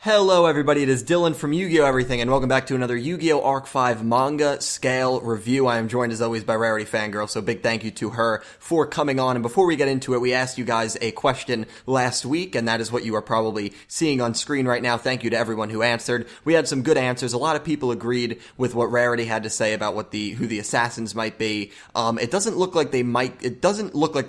Hello everybody, it is Dylan from Yugioh Everything, and welcome back to another Yu-Gi-Oh! Arc 5 manga scale review. I am joined as always by Rarity Fangirl, so big thank you to her for coming on. And before we get into it, we asked you guys a question last week, and that is what you are probably seeing on screen right now. Thank you to everyone who answered. We had some good answers. A lot of people agreed with what Rarity had to say about who the assassins might be. It doesn't look like they're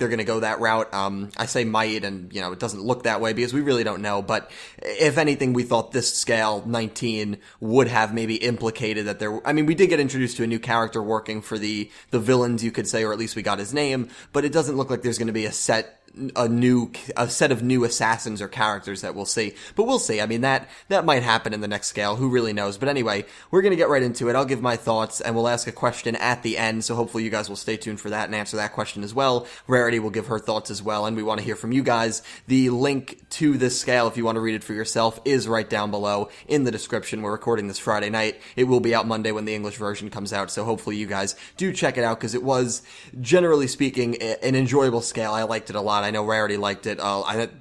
gonna go that route. I say might, and it doesn't look that way because we really don't know, but if anything, we thought this scale 19 would have maybe implicated that we did get introduced to a new character working for the villains, you could say, or at least we got his name, but it doesn't look like there's going to be a set of new assassins or characters that we'll see. But we'll see. I mean, that might happen in the next scale. Who really knows? But anyway, we're going to get right into it. I'll give my thoughts, and we'll ask a question at the end, so hopefully you guys will stay tuned for that and answer that question as well. Rarity will give her thoughts as well, and we want to hear from you guys. The link to this scale, if you want to read it for yourself, is right down below in the description. We're recording this Friday night. It will be out Monday when the English version comes out, so hopefully you guys do check it out, because it was, generally speaking, an enjoyable scale. I liked it a lot. I know Rarity liked it.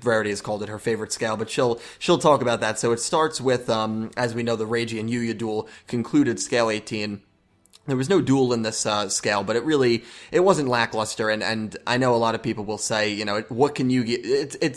Rarity has called it her favorite scale, but she'll talk about that. So it starts with, as we know, the Reiji and Yuya duel concluded scale 18. There was no duel in this scale, but it wasn't lackluster, and I know a lot of people will say, what can Yu-Gi-Oh!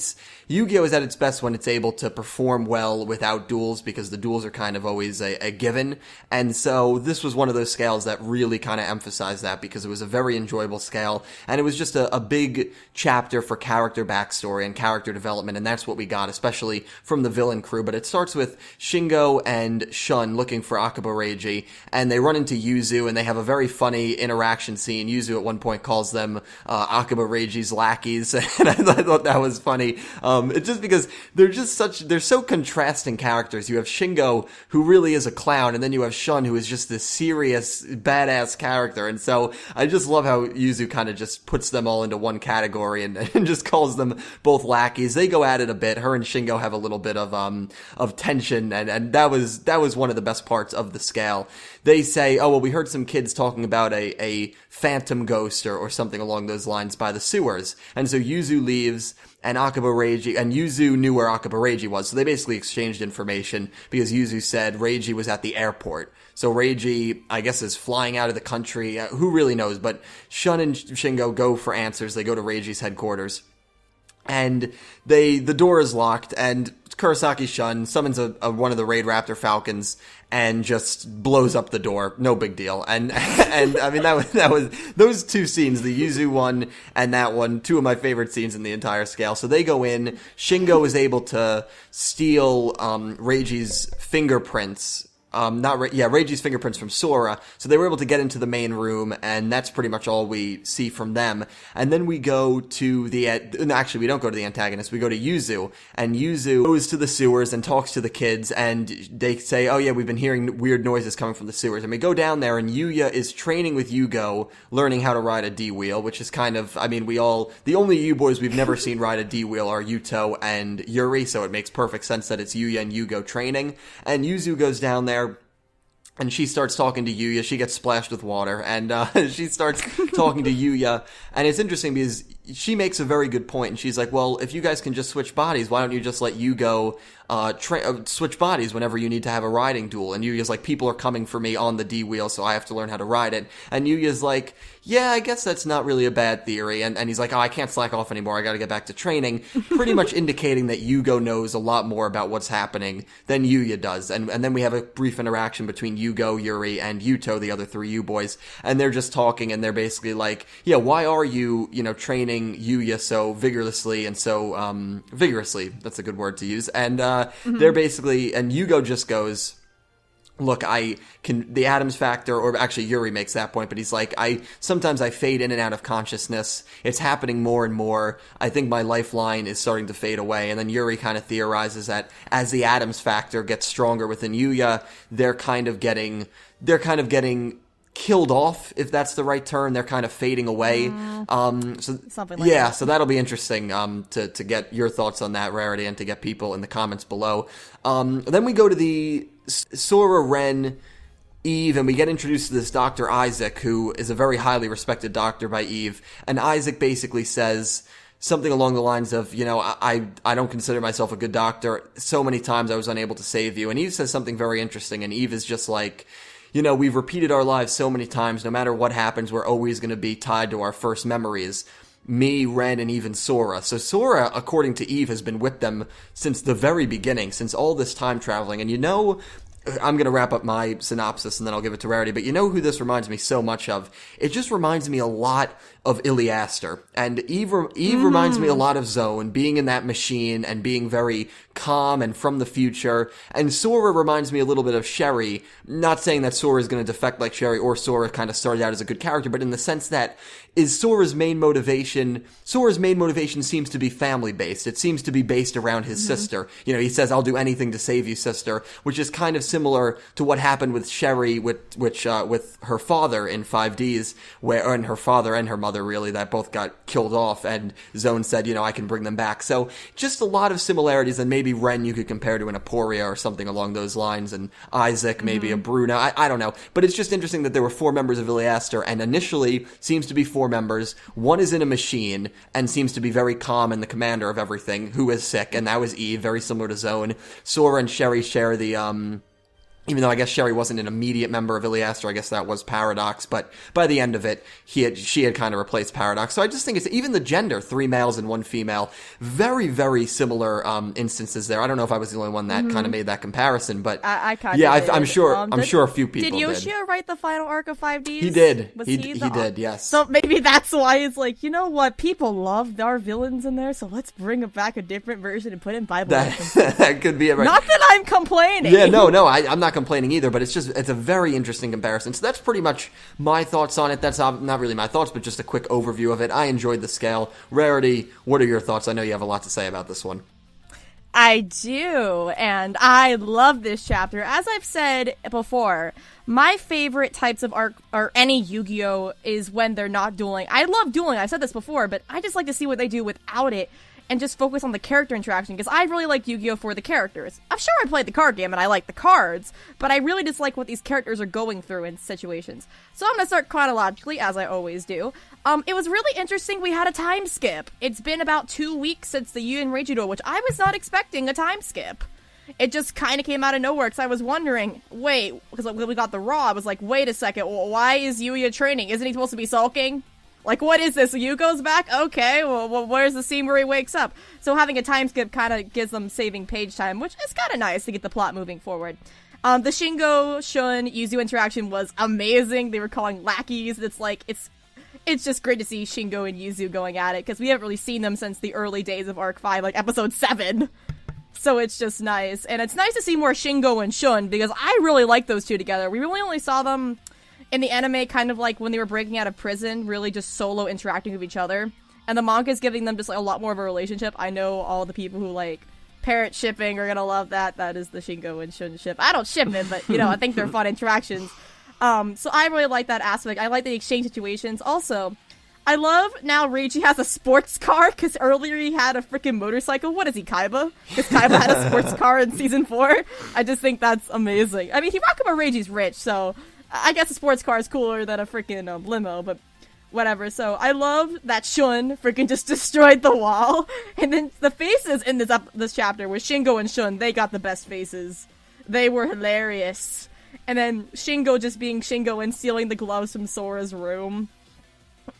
Yu-Gi-Oh! Is at its best when it's able to perform well without duels, because the duels are kind of always a given, and so this was one of those scales that really kind of emphasized that, because it was a very enjoyable scale, and it was just a big chapter for character backstory and character development, and that's what we got, especially from the villain crew. But it starts with Shingo and Shun looking for Akiba Reiji, and they run into Yuzu, and they have a very funny interaction scene. Yuzu at one point calls them Akiba Reiji's lackeys, and I thought that was funny. It's just because they're so contrasting characters. You have Shingo, who really is a clown, and then you have Shun, who is just this serious, badass character. And so I just love how Yuzu kind of just puts them all into one category and just calls them both lackeys. They go at it a bit. Her and Shingo have a little bit of tension, and that was one of the best parts of the scale. They say, oh, well, we heard some kids talking about a phantom ghost or something along those lines by the sewers. And so Yuzu leaves, and Yuzu knew where Akiba Reiji was. So they basically exchanged information, because Yuzu said Reiji was at the airport. So Reiji, I guess, is flying out of the country. Who really knows? But Shun and Shingo go for answers. They go to Reiji's headquarters. And the door is locked, and Kurosaki Shun summons one of the Raid Raptor Falcons and just blows up the door. No big deal. And I mean, that was those two scenes, the Yuzu one and that one, two of my favorite scenes in the entire scale. So they go in. Shingo is able to steal Reiji's fingerprints. Reiji's fingerprints from Sora. So they were able to get into the main room, and that's pretty much all we see from them. And then we go to we don't go to the antagonists, we go to Yuzu, and Yuzu goes to the sewers and talks to the kids, and they say, oh yeah, we've been hearing weird noises coming from the sewers. And we go down there, and Yuya is training with Yugioh, learning how to ride a D-wheel, which is kind of, the only U-boys we've never seen ride a D-wheel are Yuto and Yuri, so it makes perfect sense that it's Yuya and Yugioh training. And Yuzu goes down there, and she starts talking to Yuya. She gets splashed with water, and she starts talking to Yuya. And it's interesting because she makes a very good point, and she's like, well, if you guys can just switch bodies, why don't you just let Yugioh switch bodies whenever you need to have a riding duel? And Yuya's like, people are coming for me on the D-wheel, so I have to learn how to ride it. And Yuya's like, yeah, I guess that's not really a bad theory. And he's like, oh, I can't slack off anymore. I gotta get back to training. Pretty much indicating that Yugioh knows a lot more about what's happening than Yuya does. And then we have a brief interaction between Yugioh, Yuri, and Yuto, the other three U-boys. And they're just talking, and they're basically like, yeah, why are you, training Yuya so vigorously and so, vigorously? That's a good word to use. And, they're basically, and Yugioh just goes, look, the Adams factor, or actually Yuri makes that point, but he's like, sometimes I fade in and out of consciousness. It's happening more and more. I think my lifeline is starting to fade away. And then Yuri kind of theorizes that as the Adams factor gets stronger within Yuya, they're kind of getting killed off, if that's the right term. They're kind of fading away. So something like that. So that'll be interesting to get your thoughts on that, Rarity, and to get people in the comments below. Then we go to the Sora, Ren, Eve, and we get introduced to this Dr. Isaac, who is a very highly respected doctor by Eve. And Isaac basically says something along the lines of, I don't consider myself a good doctor. So many times I was unable to save you. And Eve says something very interesting, and Eve is just like, we've repeated our lives so many times. No matter what happens, we're always going to be tied to our first memories. Me, Ren, and even Sora. So Sora, according to Eve, has been with them since the very beginning, since all this time traveling. And I'm going to wrap up my synopsis and then I'll give it to Rarity, but you know who this reminds me so much of? It just reminds me a lot of Iliaster. And Eve reminds me a lot of Zone, being in that machine and being very calm and from the future. And Sora reminds me a little bit of Sherry. Not saying that Sora is going to defect like Sherry or Sora kind of started out as a good character, but in the sense that Sora's main motivation seems to be family-based. It seems to be based around his sister. He says, I'll do anything to save you, sister, which is kind of similar to what happened with Sherry, with her father in 5Ds, and her father and her mother, really, that both got killed off, and Zone said, I can bring them back. So, just a lot of similarities, and maybe Ren you could compare to an Aporia or something along those lines, and Isaac, maybe a Bruno, I don't know. But it's just interesting that there were 4 members of Iliaster, and initially seems to be 4 members. One is in a machine and seems to be very calm and the commander of everything, who is sick, and that was Eve, very similar to Zone. Sora and Sherry share the, even though I guess Sherry wasn't an immediate member of Iliaster, I guess that was Paradox, but by the end of it, she had kind of replaced Paradox. So I just think it's, even the gender, 3 males and 1 female, very, very similar instances there. I don't know if I was the only one that kind of made that comparison, but I kind of did. I'm sure a few people did. Did Yoshio write the final arc of 5Ds? He did. He did, yes. So maybe that's why it's like, you know what, people loved our villains in there, so let's bring back a different version and put in Bible references. That could be it. Right. Not that I'm complaining. Yeah, no, I'm not complaining either, but it's a very interesting comparison. So that's pretty much my thoughts on it. That's not really my thoughts, but just a quick overview of it. I enjoyed the scale. Rarity, what are your thoughts? I know you have a lot to say about this one. I do, and I love this chapter. As I've said before, my favorite types of arc, or any Yu-Gi-Oh, is when they're not dueling. I love dueling, I've said this before, but I just like to see what they do without it, and just focus on the character interaction, because I really like Yu-Gi-Oh! For the characters. I'm sure I played the card game and I like the cards, but I really just like what these characters are going through in situations. So I'm gonna start chronologically, as I always do. It was really interesting we had a time skip. It's been about 2 weeks since the Yuya and Rarity duel, which I was not expecting a time skip. It just kind of came out of nowhere, because I was wondering, because when we got the Raw, I was like, wait a second, why is Yuya training? Isn't he supposed to be sulking? Like, what is this? Yugo's back? Okay, well, where's the scene where he wakes up? So having a time skip kind of gives them saving page time, which is kind of nice to get the plot moving forward. The Shingo, Shun, Yuzu interaction was amazing. They were calling lackeys. It's just great to see Shingo and Yuzu going at it, because we haven't really seen them since the early days of Arc 5, like episode 7. So it's just nice. And it's nice to see more Shingo and Shun, because I really like those two together. We really only saw them in the anime, kind of like when they were breaking out of prison, really just solo interacting with each other. And the manga is giving them just like a lot more of a relationship. I know all the people who like parrot shipping are gonna love that. That is the Shingo and Shun ship. I don't ship it, but I think they're fun interactions. So I really like that aspect. I like the exchange situations. Also, I love now Rarity has a sports car, because earlier he had a freaking motorcycle. What is he, Kaiba? Because Kaiba had a sports car in season 4. I just think that's amazing. I mean, Hirakuma Reiji's rich, so I guess a sports car is cooler than a freaking limo, but whatever. So I love that Shun freaking just destroyed the wall. And then the faces in this chapter with Shingo and Shun, they got the best faces. They were hilarious. And then Shingo just being Shingo and stealing the gloves from Sora's room,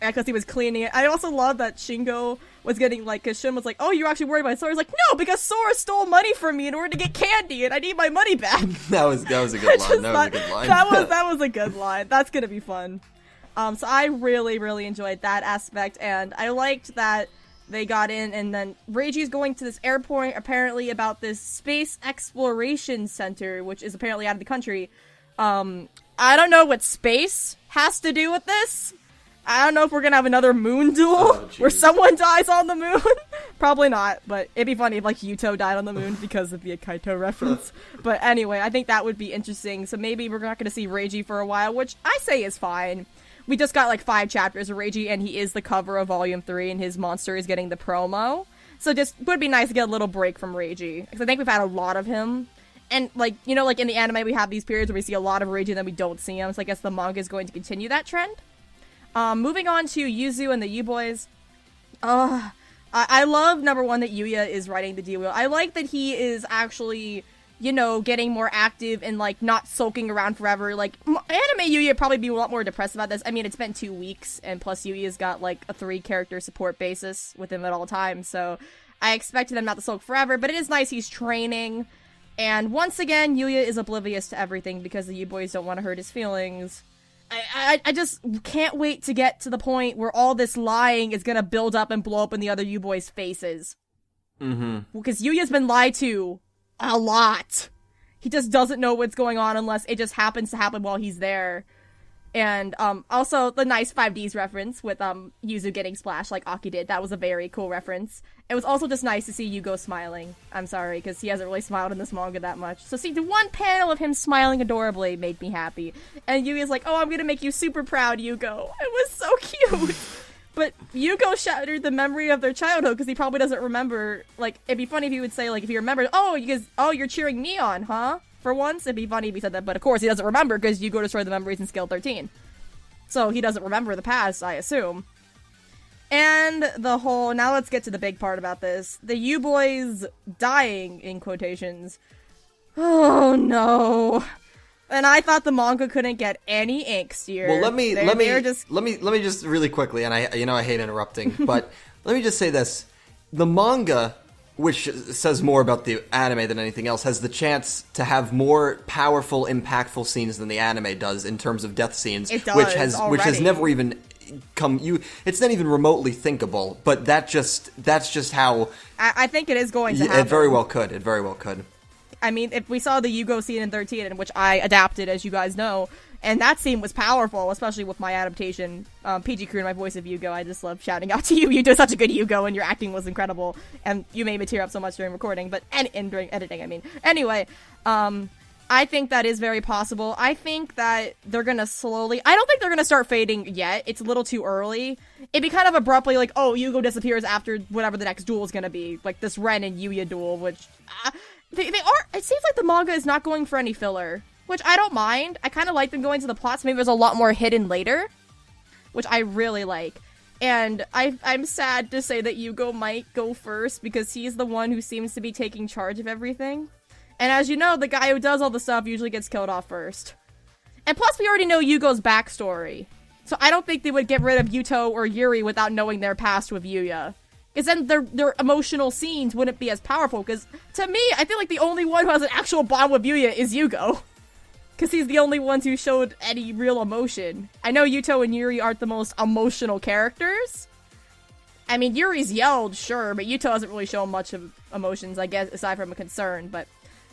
because he was cleaning it. I also love that Shingo was getting, like, because Shun was like, oh, you're actually worried about Sora's like, no, because Sora stole money from me in order to get candy, and I need my money back. That was a good line. That was a good line. That's gonna be fun. So I really, really enjoyed that aspect, and I liked that they got in, and then Reiji's going to this airport, apparently about this space exploration center, which is apparently out of the country. I don't know what space has to do with this. I don't know if we're gonna have another moon duel where someone dies on the moon. Probably not, but it'd be funny if, like, Yuto died on the moon because of the Kaito reference. But anyway, I think that would be interesting. So maybe we're not gonna see Reiji for a while, which I say is fine. We just got, like, 5 chapters of Reiji, and he is the cover of Volume 3, and his monster is getting the promo. So just would be nice to get a little break from Reiji, because I think we've had a lot of him. And, like, like in the anime, we have these periods where we see a lot of Reiji and then we don't see him. So I guess the manga is going to continue that trend. Moving on to Yuzu and the U-Boys. I I love, number one, that Yuya is writing the duel. I like that he is actually, you know, getting more active and, like, not sulking around forever. Like, anime Yuya would probably be a lot more depressed about this. I mean, it's been 2 weeks, and plus Yuya's got, like, a 3-character support basis with him at all times, so I expected him not to sulk forever, but it is nice he's training. And once again, Yuya is oblivious to everything because the U-boys don't want to hurt his feelings. I just can't wait to get to the point where all this lying is gonna build up and blow up in the other U-boys' faces. Mm-hmm. Because Yuya's been lied to a lot. He just doesn't know what's going on unless it just happens to happen while he's there. And also the nice 5Ds reference with Yuzu getting splashed like Aki did. That was a very cool reference. It was also just nice to see Yugioh smiling. I'm sorry, because he hasn't really smiled in this manga that much. So see, the one panel of him smiling adorably made me happy. And Yuya's like, oh, I'm gonna make you super proud, Yugioh. It was so cute. But Yugioh shattered the memory of their childhood because he probably doesn't remember. Like, it'd be funny if he would say, like, if he remembered, oh, you're cheering me on, huh? For once, it'd be funny if he said that, but of course he doesn't remember because Yugioh destroyed the memories in Scale 13. So he doesn't remember the past, I assume. And the whole, now let's get to the big part about this. The U-boys dying, in quotations. Oh no. And I thought the manga couldn't get any angstier. Well, let me just really quickly, and I hate interrupting, but let me just say this. The manga, which says more about the anime than anything else, has the chance to have more powerful, impactful scenes than the anime does in terms of death scenes. It does, which has never even it's not even remotely thinkable, but that's just how I think it is going to happen. It very well could. I mean, if we saw the Yugioh scene in 13, in which I adapted, as you guys know, and that scene was powerful, especially with my adaptation. PG Crew and my voice of Yugioh, I just love shouting out to you. You did such a good Yugioh, and your acting was incredible, and you made me tear up so much during recording, and during editing, I mean. Anyway, I think that is very possible. I think that they're gonna slowly... I don't think they're gonna start fading yet. It's a little too early. It'd be kind of abruptly like, oh, Yugioh disappears after whatever the next duel is gonna be. Like this Ren and Yuya duel, which... They are... It seems like the manga is not going for any filler, which I don't mind. I kind of like them going to the plot, so maybe there's a lot more hidden later, which I really like. And I'm sad to say that Yugioh might go first, because he's the one who seems to be taking charge of everything. And as you know, the guy who does all the stuff usually gets killed off first. And plus, we already know Yugioh's backstory. So I don't think they would get rid of Yuto or Yuri without knowing their past with Yuya. Because then their emotional scenes wouldn't be as powerful. Because, to me, I feel like the only one who has an actual bond with Yuya is Yugioh. Because he's the only ones who showed any real emotion. I know Yuto and Yuri aren't the most emotional characters. I mean, Yuri's yelled, sure, but Yuto hasn't really shown much of emotions, I guess, aside from a concern. But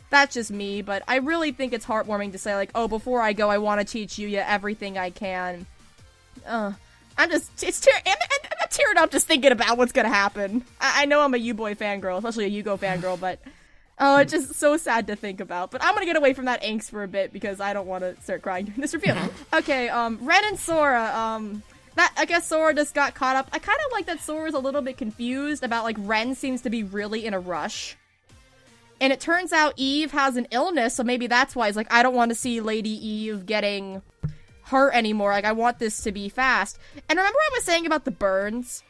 that's just me. But I really think it's heartwarming to say, like, oh, before I go, I want to teach Yuya everything I can. I'm tearing up just thinking about what's gonna happen. I know I'm a U-boy fangirl, especially a Yugioh fangirl, but oh, it's just so sad to think about. But I'm gonna get away from that angst for a bit because I don't want to start crying during this review. Okay, Ren and Sora, I guess Sora just got caught up. I kind of like that Sora's a little bit confused about, like, Ren seems to be really in a rush. And it turns out Eve has an illness, so maybe that's why he's like, I don't want to see Lady Eve getting hurt anymore. Like, I want this to be fast. And remember what I was saying about the burns?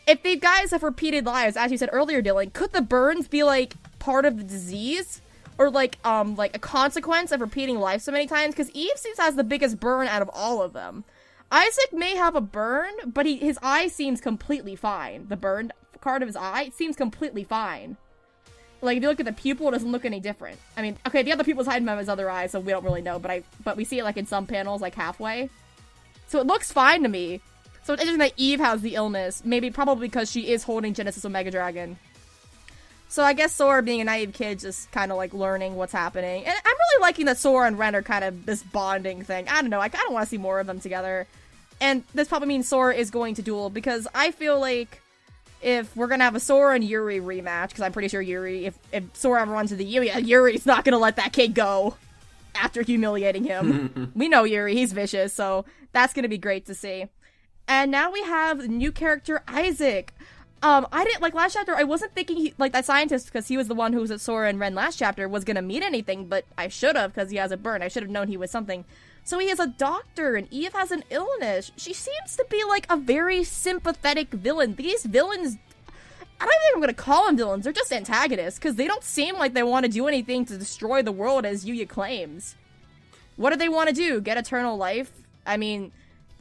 If these guys have repeated lives, as you said earlier, Dylan, could the burns be, like, part of the disease? Or, like a consequence of repeating life so many times? Because Eve seems to have the biggest burn out of all of them. Isaac may have a burn, but his eye seems completely fine. The burned part of his eye seems completely fine. Like, if you look at the pupil, it doesn't look any different. I mean, okay, the other pupil's hiding from his other eye, so we don't really know, but we see it, like, in some panels, like, halfway. So it looks fine to me. So it's interesting that Eve has the illness. Maybe probably because she is holding Genesis Omega Dragon. So I guess Sora, being a naive kid, just kind of, like, learning what's happening. And I'm really liking that Sora and Ren are kind of this bonding thing. I don't know, I kind of want to see more of them together. And this probably means Sora is going to duel, because I feel like if we're gonna have a Sora and Yuri rematch, because I'm pretty sure Yuri, if Sora ever runs into Yuya, Yuri's not gonna let that kid go after humiliating him. We know Yuri, he's vicious, so that's gonna be great to see. And now we have the new character, Isaac. I didn't, like, last chapter, I wasn't thinking, like, that scientist, because he was the one who was at Sora and Ren last chapter, was gonna mean anything, but I should have, because he has a burn. I should have known he was something. So he is a doctor, and Eve has an illness. She seems to be, like, a very sympathetic villain. These villains... I don't think I'm going to call them villains. They're just antagonists, because they don't seem like they want to do anything to destroy the world as Yuya claims. What do they want to do? Get eternal life? I mean,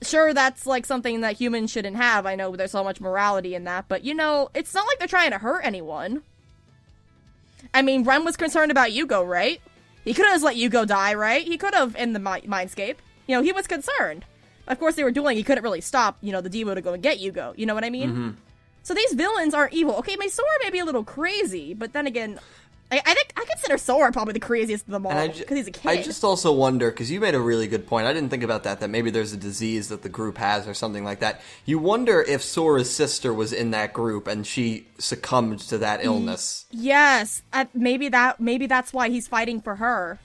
sure, that's like something that humans shouldn't have. I know there's so much morality in that, but it's not like they're trying to hurt anyone. I mean, Ren was concerned about Yugioh, right? He could have just let Yugioh die, right? He could have in the Mindscape. He was concerned. Of course, they were dueling. He couldn't really stop, the Devo to go and get Yugioh. You know what I mean? Mm-hmm. So these villains aren't evil. Okay, my Sora may be a little crazy, but then again, I think I consider Sora probably the craziest of them all, because he's a kid. I just also wonder, because you made a really good point. I didn't think about that maybe there's a disease that the group has or something like that. You wonder if Sora's sister was in that group and she succumbed to that illness. Yes, maybe that's why he's fighting for her.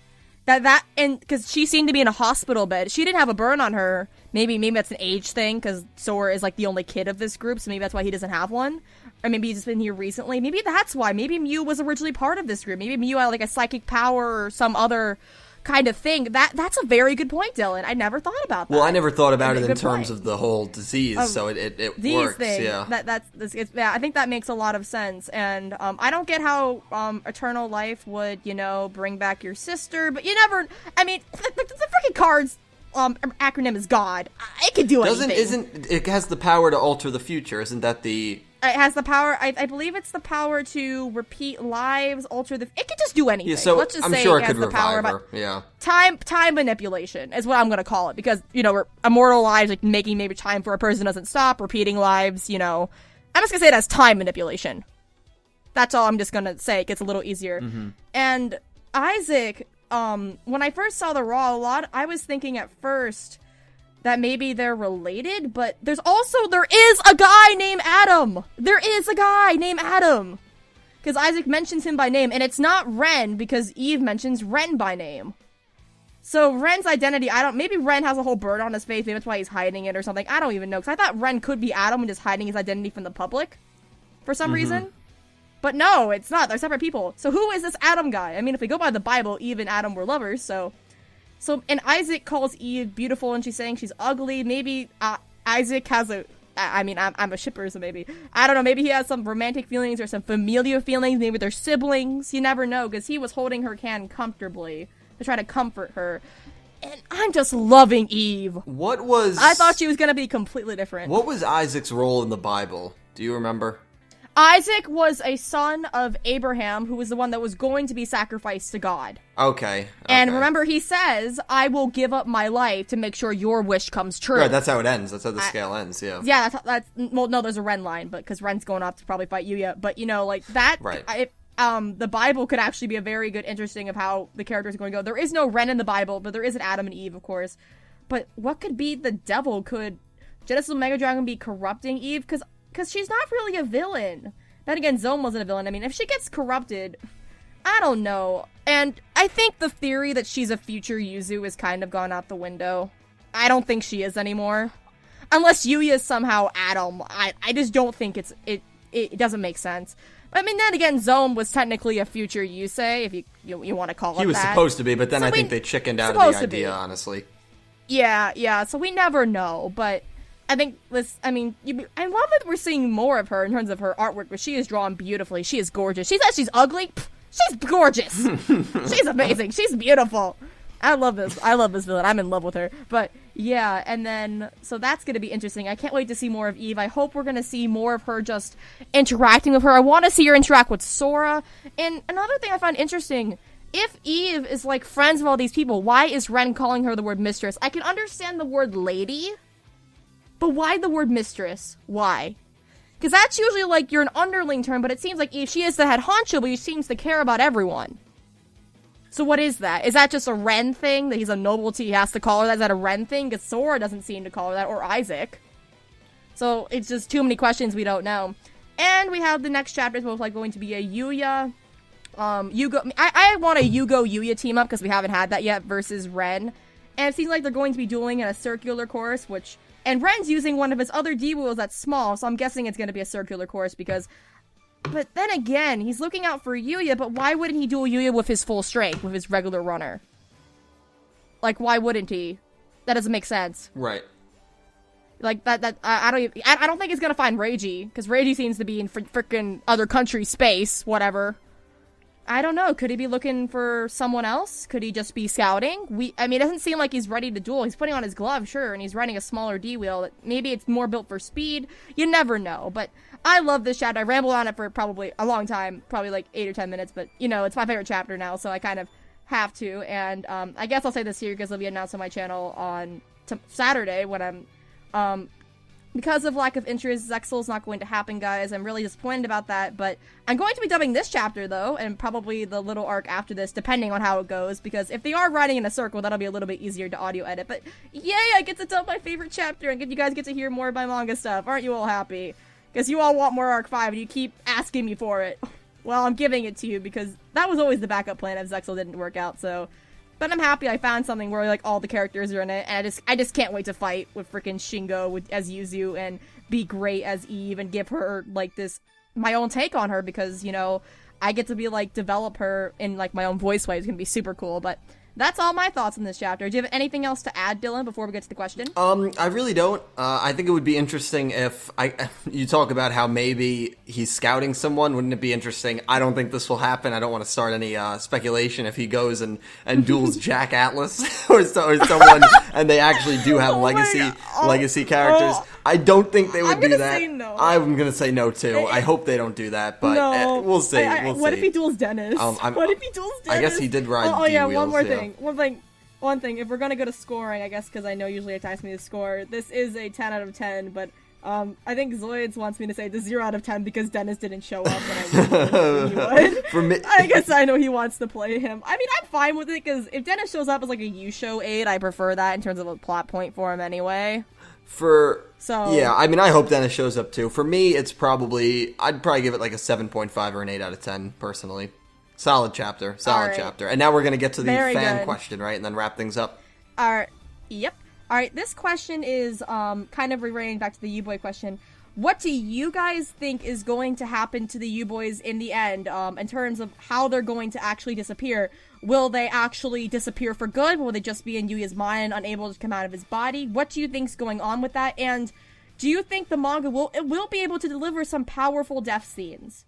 And because she seemed to be in a hospital bed. She didn't have a burn on her. Maybe that's an age thing, because Sora is like the only kid of this group, so maybe that's why he doesn't have one. Or maybe he's just been here recently. Maybe that's why. Maybe Mew was originally part of this group. Maybe Mew had like a psychic power or some other kind of thing. That's a very good point, Dylan. I never thought about that. Well, I never thought about it in terms of the whole disease, so it works. Thing. Yeah. I think that makes a lot of sense, and I don't get how eternal life would bring back your sister, but you never. I mean, the freaking cards acronym is God. It can do anything. It has the power to alter the future? Isn't that the? It has the power. I believe it's the power to repeat lives, alter the. It could just do anything. Yeah, so let's just I'm say sure it it has could the revive power. her. Yeah. Time manipulation is what I'm gonna call it, because we're immortal lives, like making maybe time for a person doesn't stop, repeating lives. I'm just gonna say it as time manipulation. That's all I'm just gonna say. It gets a little easier. Mm-hmm. And Isaac, when I first saw the Raw, I was thinking at first that maybe they're related, but there is a guy named Adam. There is a guy named Adam. Because Isaac mentions him by name, and it's not Ren, because Eve mentions Ren by name. So Ren's identity, maybe Ren has a whole bird on his face, maybe that's why he's hiding it or something. I don't even know, because I thought Ren could be Adam and just hiding his identity from the public for some reason. But no, it's not. They're separate people. So who is this Adam guy? I mean, if we go by the Bible, Eve and Adam were lovers, So, and Isaac calls Eve beautiful, and she's saying she's ugly. Maybe Isaac has I'm a shipper, so maybe. I don't know, maybe he has some romantic feelings or some familial feelings. Maybe they're siblings. You never know, because he was holding her hand comfortably to try to comfort her. And I'm just loving Eve. I thought she was going to be completely different. What was Isaac's role in the Bible? Do you remember? Isaac was a son of Abraham, who was the one that was going to be sacrificed to God. Okay. And remember, he says, I will give up my life to make sure your wish comes true. Right, that's how it ends. That's how the scale ends, yeah. Yeah, well, no, there's a Ren line, but because Ren's going off to probably fight Yuya. But, like, that, right. The Bible could actually be a very good, interesting of how the characters are going to go. There is no Ren in the Bible, but there is an Adam and Eve, of course. But what could be the devil? Could Genesis Omega Dragon be corrupting Eve? Because she's not really a villain. Then again, Zone wasn't a villain. I mean, if she gets corrupted, I don't know. And I think the theory that she's a future Yuzu has kind of gone out the window. I don't think she is anymore. Unless Yuya is somehow Adam. I just don't think it doesn't make sense. I mean, then again, Zone was technically a future Yusei, if you want to call it that. He was supposed to be, but then I think they chickened out of the idea, honestly. Yeah, so we never know, but I think I love that we're seeing more of her in terms of her artwork, but she is drawn beautifully. She is gorgeous. She says she's ugly. Pff, she's gorgeous. She's amazing. She's beautiful. I love this villain. I'm in love with her. But yeah, and then so that's gonna be interesting. I can't wait to see more of Eve. I hope we're gonna see more of her just interacting with her. I want to see her interact with Sora. And another thing I find interesting, if Eve is like friends with all these people, why is Ren calling her the word mistress? I can understand the word lady, but why the word mistress? Why? Because that's usually like you're an underling term, but it seems like Eve, she is the head honcho, but she seems to care about everyone. So what is that? Is that just a Ren thing? That he's a nobility, he has to call her that? Is that a Ren thing? Because Sora doesn't seem to call her that, or Isaac. So it's just too many questions we don't know. And we have the next chapter is most likely going to be a Yuya. Yugioh. I want a Yugioh Yuya team up because we haven't had that yet versus Ren. And it seems like they're going to be dueling in a circular course, and Ren's using one of his other duels that's small, so I'm guessing it's going to be a circular course because... But then again, he's looking out for Yuya, but why wouldn't he duel Yuya with his full strength, with his regular runner? Like, why wouldn't he? That doesn't make sense. Right. Like I don't think he's gonna find Reiji, because Reiji seems to be in frickin' other country space, whatever. I don't know. Could he be looking for someone else? Could he just be scouting? I mean, it doesn't seem like he's ready to duel. He's putting on his glove, sure, and he's riding a smaller D wheel. Maybe it's more built for speed. You never know. But I love this chapter. I rambled on it for probably a long time, probably like 8 or 10 minutes. But you know, it's my favorite chapter now, so I kind of have to. And I guess I'll say this here because it'll be announced on my channel on Saturday when I'm because of lack of interest, Zexal's not going to happen, guys. I'm really disappointed about that, but I'm going to be dubbing this chapter, though, and probably the little arc after this, depending on how it goes, because if they are riding in a circle, that'll be a little bit easier to audio edit, but yay, I get to dub my favorite chapter, and you guys get to hear more of my manga stuff. Aren't you all happy? Because you all want more Arc 5, and you keep asking me for it. Well, I'm giving it to you, because that was always the backup plan if Zexal didn't work out, so... But I'm happy I found something where, like, all the characters are in it, and I just can't wait to fight with frickin' Shingo as Yuzu and be great as Eve and give her, like, my own take on her, because, you know, I get to be, like, develop her in, like, my own voice way. It's gonna be super cool, but that's all my thoughts on this chapter. Do you have anything else to add, Dylan, before we get to the question? I really don't. I think it would be interesting if you talk about how maybe he's scouting someone. Wouldn't it be interesting? I don't think this will happen. I don't want to start any speculation if he goes and duels Jack Atlas or someone, and they actually do have legacy characters. I don't think they would do that. Say no. I'm gonna say no too. I hope they don't do that, but no. We'll see. What if he duels Dennis? What if he duels Dennis? I guess he did ride. Oh yeah, D-wheels, one more thing. One thing. If we're gonna go to scoring, I guess because I know usually it asks me to score. This is a 10 out of 10, but I think Zoids wants me to say the 0 out of 10 because Dennis didn't show up when I would. For me, I guess I know he wants to play him. I mean, I'm fine with it because if Dennis shows up as like a Yugioh aid, I prefer that in terms of a plot point for him anyway. Yeah, I mean, I hope Dennis shows up too. For me, I'd probably give it like a 7.5 or an 8 out of 10 personally. Solid chapter. And now we're going to get to the fan question, right? And then wrap things up. Yep. Alright, this question is kind of relating back to the U-Boy question. What do you guys think is going to happen to the U-Boys in the end, in terms of how they're going to actually disappear? Will they actually disappear for good? Will they just be in Yuya's mind, unable to come out of his body? What do you think's going on with that? And do you think the manga will be able to deliver some powerful death scenes?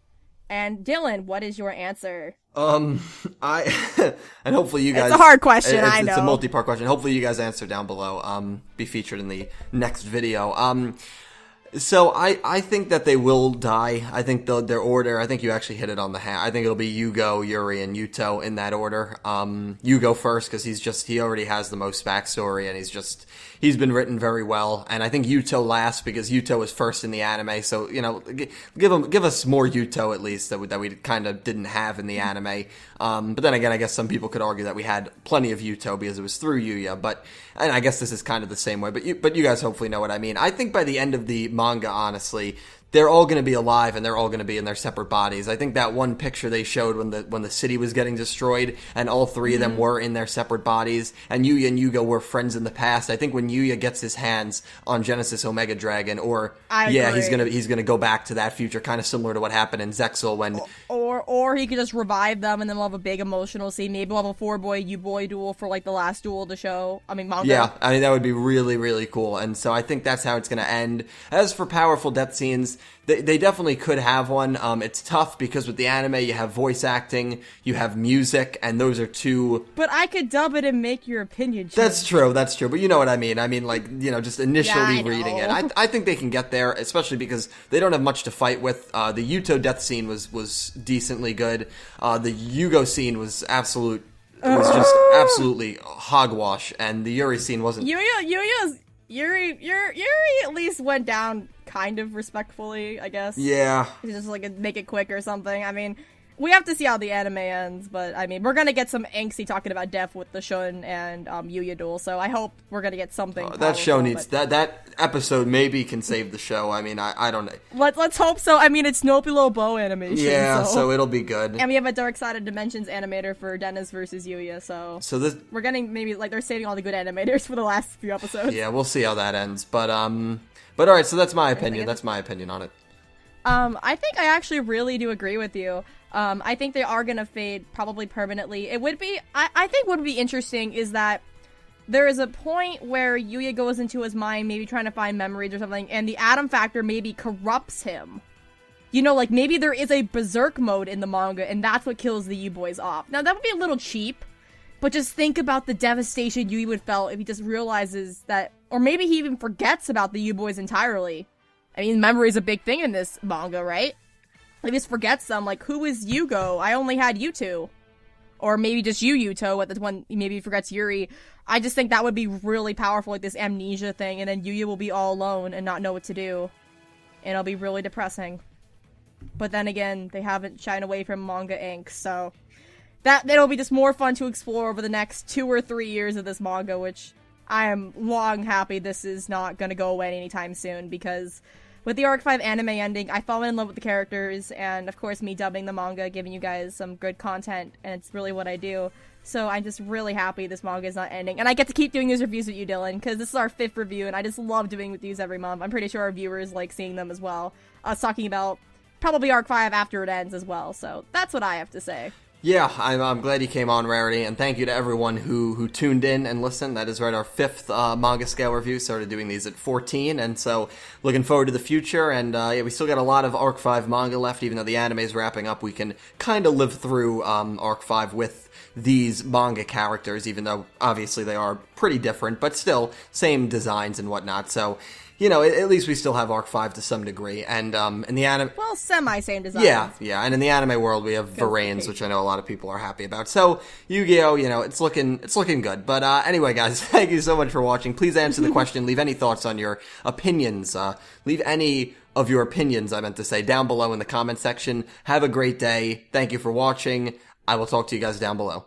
And Dylan, what is your answer? And hopefully you guys... It's a hard question, I know. It's a multi-part question. Hopefully you guys answer down below. Be featured in the next video. So I think that they will die. I think their order, I think you actually hit it on the head. I think it'll be Yugioh, Yuri, and Yuto in that order. Yugioh first, because he already has the most backstory, and he's been written very well. And I think Yuto last, because Yuto was first in the anime, so, you know, give us more Yuto at least that we kind of didn't have in the anime. But then again, I guess some people could argue that we had plenty of Yuto because it was through Yuya, and I guess this is kind of the same way, but you guys hopefully know what I mean. I think by the end of the manga, honestly, they're all going to be alive and they're all going to be in their separate bodies. I think that one picture they showed when the city was getting destroyed and all three of them were in their separate bodies, and Yuya and Yugioh were friends in the past. I think when Yuya gets his hands on Genesis Omega Dragon, he's gonna go back to that future, kind of similar to what happened in Zexal when... Or he could just revive them and then we'll have a big emotional scene. Maybe we'll have a 4-boy U-boy duel for like the last duel of the show. I mean, manga. Yeah, I mean, that would be really, really cool. And so I think that's how it's going to end. As for powerful death scenes, they definitely could have one. It's tough because with the anime, you have voice acting, you have music, and those are two... But I could dub it and make your opinion change. That's true. But you know what I mean. I mean, like, you know, just initially reading it. I think they can get there, especially because they don't have much to fight with. The Yuto death scene was decently good. The Yugioh scene was just absolutely hogwash, and the Yuri scene wasn't... Yuri at least went down kind of respectfully, I guess. Yeah. Just like make it quick or something. I mean, we have to see how the anime ends, but I mean, we're gonna get some angsty talking about death with the Shun and Yuya duel, so I hope we're gonna get something. That show needs that episode maybe can save the show. I mean, I don't know. Let's hope so. I mean, it's no below bow animation. Yeah, so it'll be good. And we have a Dark Side of Dimensions animator for Dennis versus Yuya, so we're getting maybe like they're saving all the good animators for the last few episodes. Yeah, we'll see how that ends. But all right, so that's my opinion. That's my opinion on it. I think I actually really do agree with you. I think they are gonna fade probably permanently. It would be, I think what would be interesting is that there is a point where Yuya goes into his mind, maybe trying to find memories or something, and the Atom Factor maybe corrupts him. You know, like, maybe there is a berserk mode in the manga, and that's what kills the U-Boys off. Now, that would be a little cheap, but just think about the devastation Yuya would feel if he just realizes that, or maybe he even forgets about the U-Boys entirely. I mean, memory is a big thing in this manga, right? He just forgets them, like, who is Yugioh? I only had you two. Or maybe just Yuto at the one, maybe he forgets Yuri. I just think that would be really powerful, like this amnesia thing, and then Yuya will be all alone and not know what to do. And it'll be really depressing. But then again, they haven't shied away from manga ink, so it'll be just more fun to explore over the next 2 or 3 years of this manga, which I am long happy this is not gonna go away anytime soon, because with the Arc 5 anime ending, I fell in love with the characters, and of course me dubbing the manga, giving you guys some good content, and it's really what I do. So I'm just really happy this manga is not ending, and I get to keep doing these reviews with you, Dylan, because this is our 5th review, and I just love doing with these every month. I'm pretty sure our viewers like seeing them as well. Us talking about probably Arc 5 after it ends as well, so that's what I have to say. Yeah, I'm glad you came on, Rarity, and thank you to everyone who tuned in and listened. That is right, our 5th manga scale review. Started doing these at 14, and so looking forward to the future. And yeah, we still got a lot of Arc 5 manga left, even though the anime is wrapping up. We can kind of live through Arc 5 with these manga characters, even though obviously they are pretty different, but still same designs and whatnot. So, you know, at least we still have Arc 5 to some degree. And in the anime... Well, semi-same design. Yeah. And in the anime world, we have Varanes, which I know a lot of people are happy about. So, Yu-Gi-Oh!, you know, it's looking good. But anyway, guys, thank you so much for watching. Please answer the question. Leave any thoughts on your opinions. Leave any of your opinions, I meant to say, down below in the comment section. Have a great day. Thank you for watching. I will talk to you guys down below.